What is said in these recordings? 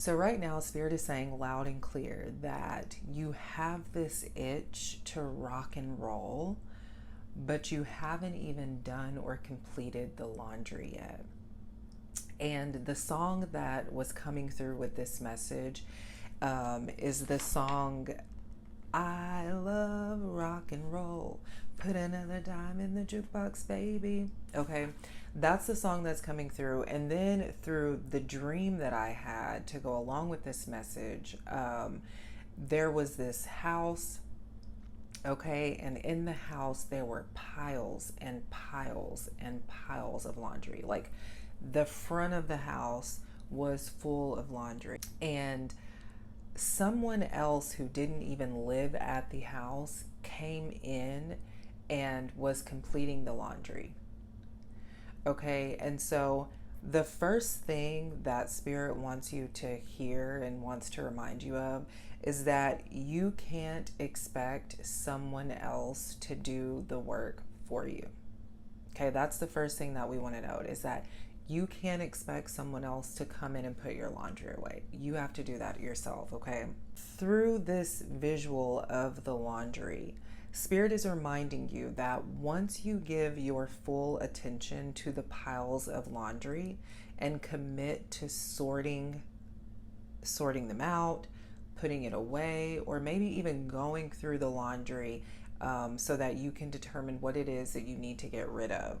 So, right now, Spirit is saying loud and clear that you have this itch to rock and roll, but you haven't even done or completed the laundry yet. And the song that was coming through with this message is the song I Love Rock and Roll. Put another dime in the jukebox, baby. Okay, that's the song that's coming through. And then through the dream that I had to go along with this message, there was this house. Okay, and in the house there were piles and piles and piles of laundry. Like the front of the house was full of laundry. And someone else who didn't even live at the house came in and was completing the laundry. Okay, and so the first thing that Spirit wants you to hear and wants to remind you of is that you can't expect someone else to do the work for you. Okay, that's the first thing that we want to note is that you can't expect someone else to come in and put your laundry away. You have to do that yourself, okay? Through this visual of the laundry, Spirit is reminding you that once you give your full attention to the piles of laundry and commit to sorting them out, putting it away, or maybe even going through the laundry so that you can determine what it is that you need to get rid of.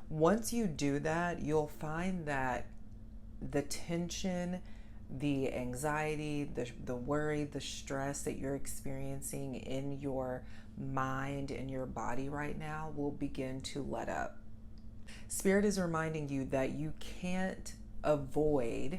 Once you do that, you'll find that the tension, the anxiety, the worry, the stress that you're experiencing in your mind and your body right now will begin to let up. Spirit is reminding you that you can't avoid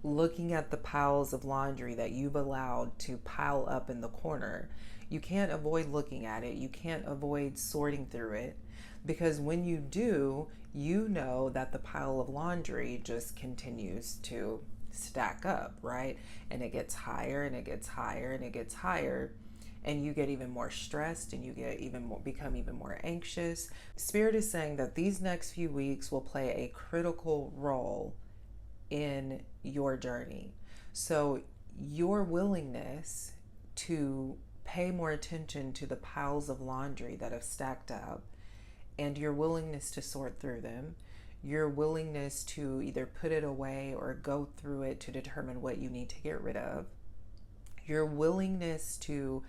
looking at the piles of laundry that you've allowed to pile up in the corner. You can't avoid looking at it. You can't avoid sorting through it, because when you do, you know that the pile of laundry just continues to stack up, right? And it gets higher and it gets higher and it gets higher, and you get even more stressed and you get even more, become even more anxious. Spirit is saying that these next few weeks will play a critical role in your journey. So your willingness to pay more attention to the piles of laundry that have stacked up, and your willingness to sort through them, your willingness to either put it away or go through it to determine what you need to get rid of, your willingness to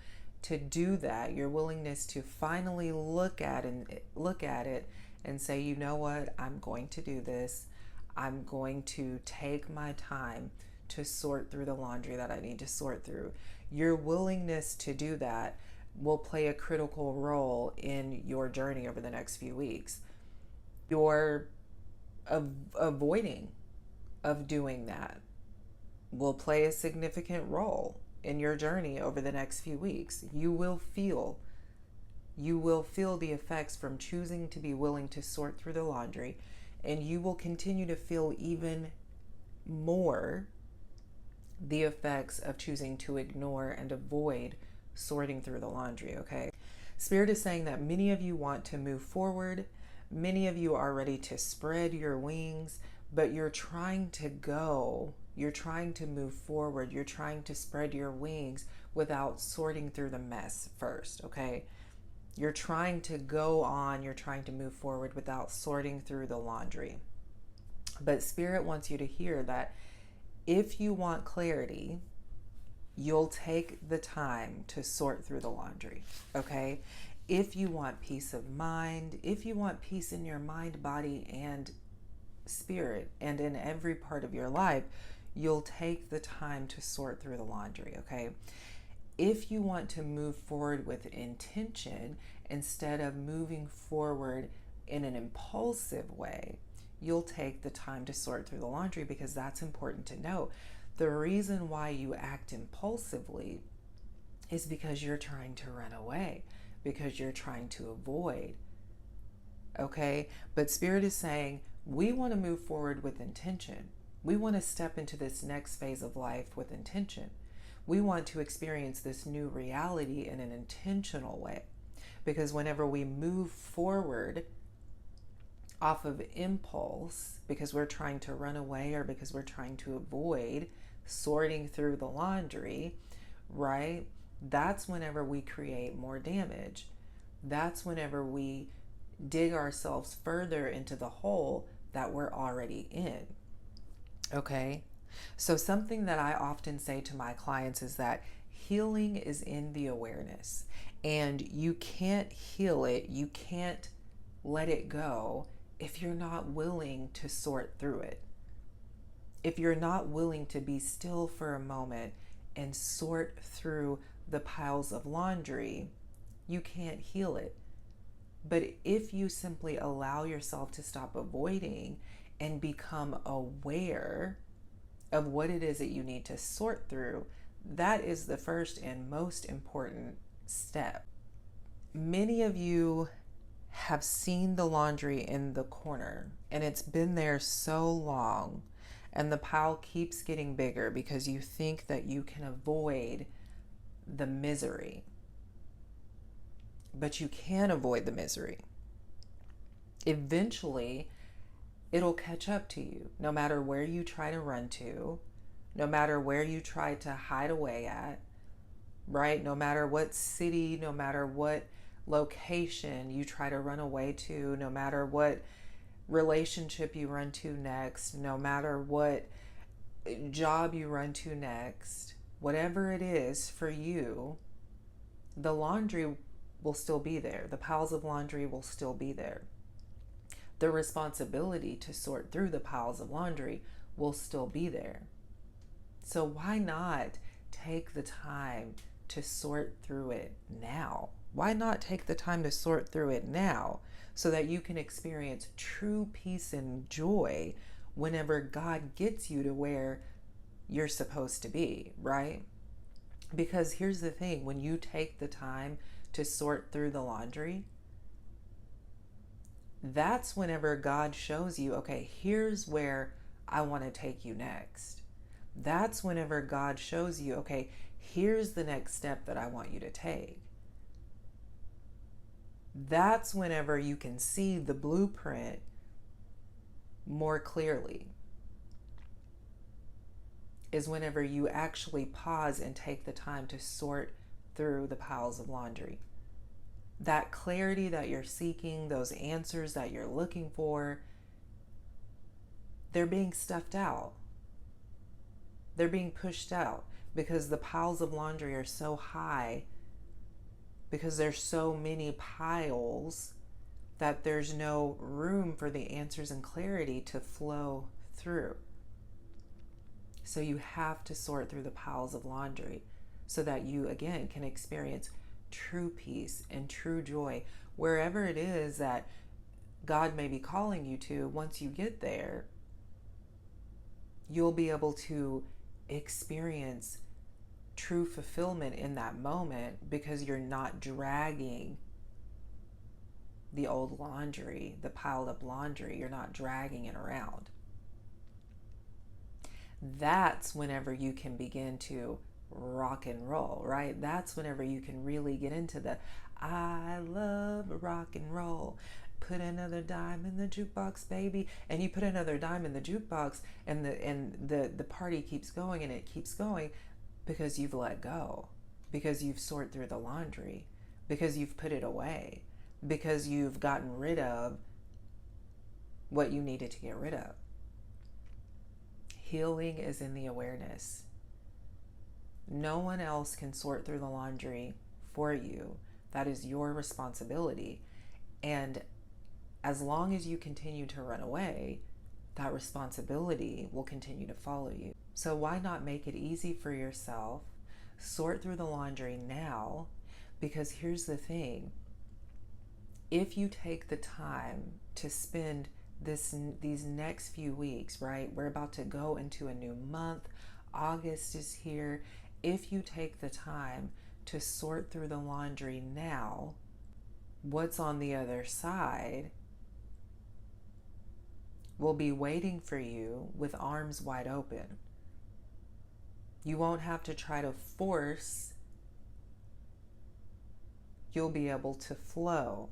do that, your willingness to finally look at it and say, you know what, I'm going to do this. I'm going to take my time to sort through the laundry that I need to sort through. Your willingness to do that will play a critical role in your journey over the next few weeks. Your avoiding of doing that will play a significant role in your journey over the next few weeks. You will feel the effects from choosing to be willing to sort through the laundry, and you will continue to feel even more the effects of choosing to ignore and avoid sorting through the laundry, okay? Spirit is saying that many of you want to move forward. Many of you are ready to spread your wings, but you're trying to move forward. You're trying to spread your wings without sorting through the mess first, okay? You're trying to go on, you're trying to move forward without sorting through the laundry. But Spirit wants you to hear that if you want clarity, you'll take the time to sort through the laundry, okay? If you want peace of mind, if you want peace in your mind, body, and spirit, and in every part of your life, you'll take the time to sort through the laundry, okay? If you want to move forward with intention instead of moving forward in an impulsive way, you'll take the time to sort through the laundry, because that's important to know. The reason why you act impulsively is because you're trying to run away, because you're trying to avoid. Okay? But Spirit is saying we want to move forward with intention. We want to step into this next phase of life with intention. We want to experience this new reality in an intentional way. Because whenever we move forward off of impulse because we're trying to run away or because we're trying to avoid sorting through the laundry, right? That's whenever we create more damage. That's whenever we dig ourselves further into the hole that we're already in. Okay? So, something that I often say to my clients is that healing is in the awareness, and you can't heal it, you can't let it go if you're not willing to sort through it. If you're not willing to be still for a moment and sort through the piles of laundry, you can't heal it. But if you simply allow yourself to stop avoiding and become aware of what it is that you need to sort through, that is the first and most important step. Many of you have seen the laundry in the corner and it's been there so long, and the pile keeps getting bigger because you think that you can avoid the misery. But you can avoid the misery. Eventually, it'll catch up to you, no matter where you try to run to, no matter where you try to hide away at, right? No matter what city, no matter what location you try to run away to, no matter what relationship you run to next, no matter what job you run to next, whatever it is for you, the laundry will still be there. The piles of laundry will still be there. The responsibility to sort through the piles of laundry will still be there. So why not take the time to sort through it now? Why not take the time to sort through it now so that you can experience true peace and joy whenever God gets you to where you're supposed to be, right? Because here's the thing, when you take the time to sort through the laundry, that's whenever God shows you, okay, here's where I want to take you next. That's whenever God shows you, okay, here's the next step that I want you to take. That's whenever you can see the blueprint more clearly, is whenever you actually pause and take the time to sort through the piles of laundry. That clarity that you're seeking, those answers that you're looking for, they're being stuffed out. They're being pushed out because the piles of laundry are so high, because there's so many piles that there's no room for the answers and clarity to flow through. So you have to sort through the piles of laundry so that you, again, can experience true peace and true joy wherever it is that God may be calling you to. Once you get there, you'll be able to experience true fulfillment in that moment because you're not dragging the old laundry, the piled up laundry. You're not dragging it around. That's whenever you can begin to rock and roll, right? That's whenever you can really get into the I love rock and roll. Put another dime in the jukebox, baby. And you put another dime in the jukebox, and the party keeps going and it keeps going because you've let go, because you've sorted through the laundry, because you've put it away, because you've gotten rid of what you needed to get rid of. Healing is in the awareness. No one else can sort through the laundry for you. That is your responsibility. And as long as you continue to run away, that responsibility will continue to follow you. So why not make it easy for yourself? Sort through the laundry now, because here's the thing. If you take the time to spend these next few weeks, right? We're about to go into a new month. August is here. If you take the time to sort through the laundry now, what's on the other side will be waiting for you with arms wide open. You won't have to try to force. You'll be able to flow.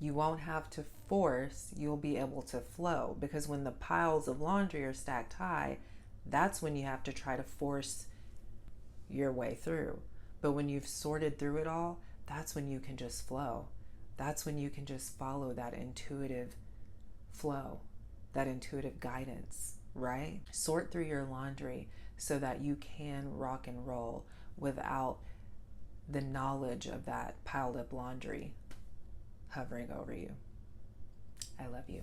You won't have to force, you'll be able to flow. Because when the piles of laundry are stacked high, that's when you have to try to force your way through. But when you've sorted through it all, that's when you can just flow. That's when you can just follow that intuitive flow, that intuitive guidance, right? Sort through your laundry so that you can rock and roll without the knowledge of that piled up laundry hovering over you. I love you.